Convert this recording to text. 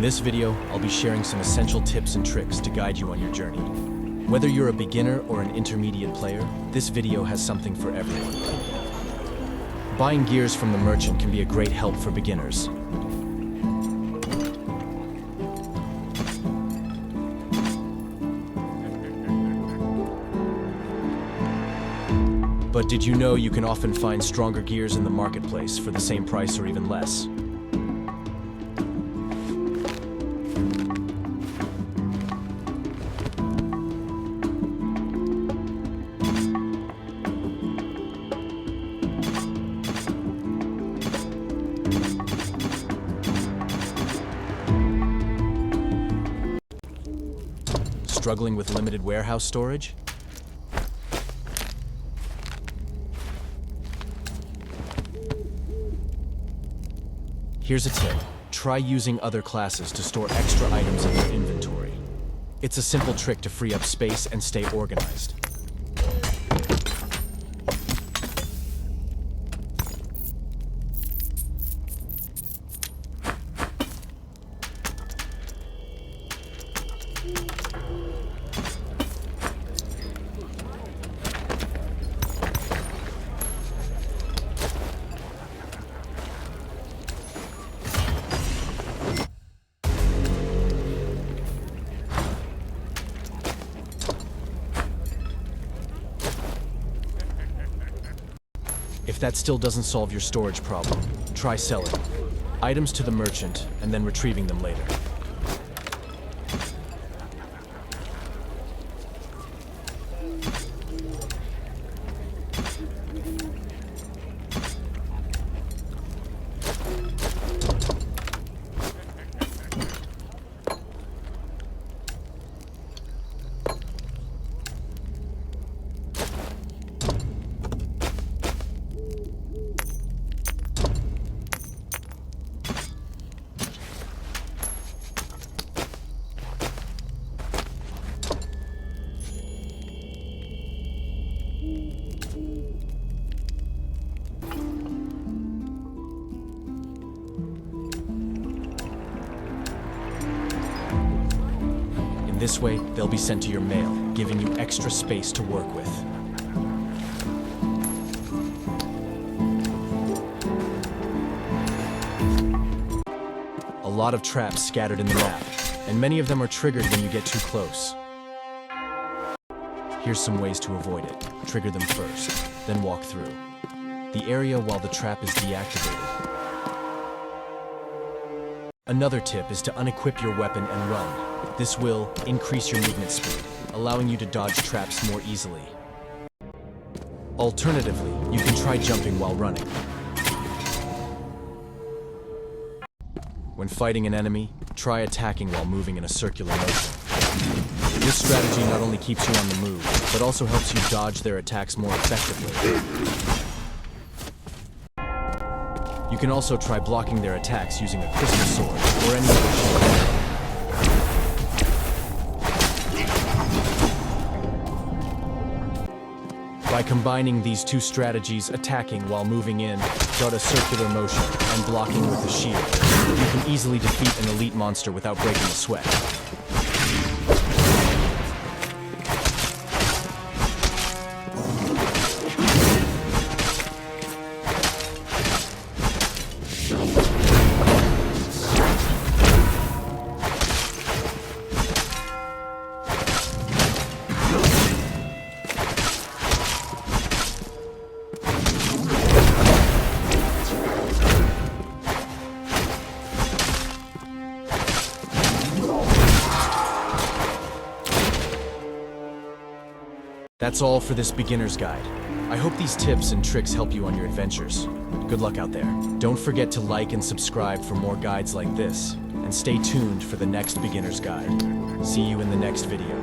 this video, I'll be sharing some essential tips and tricks to guide you on your journey. Whether you're a beginner or an intermediate player, this video has something for everyone. Buying gears from the merchant can be a great help for beginners. But did you know you can often find stronger gears in the marketplace for the same price or even less? Struggling with limited warehouse storage? Here's a tip. Try using other classes to store extra items in your inventory. It's a simple trick to free up space and stay organized. If that still doesn't solve your storage problem, try selling items to the merchant and then retrieving them later. This way, they'll be sent to your mail, giving you extra space to work with. A lot of traps scattered in the map, and many of them are triggered when you get too close. Here's some ways to avoid it. Trigger them first, then walk through the area while the trap is deactivated. Another tip is to unequip your weapon and run. This will increase your movement speed, allowing you to dodge traps more easily. Alternatively, you can try jumping while running. When fighting an enemy, try attacking while moving in a circular motion. This strategy not only keeps you on the move, but also helps you dodge their attacks more effectively. You can also try blocking their attacks using a crystal sword or any other shield. By combining these two strategies, attacking while moving in, a circular motion, and blocking with a shield, you can easily defeat an elite monster without breaking a sweat. That's all for this beginner's guide. I hope these tips and tricks help you on your adventures. Good luck out there. Don't forget to like and subscribe for more guides like this, and stay tuned for the next beginner's guide. See you in the next video.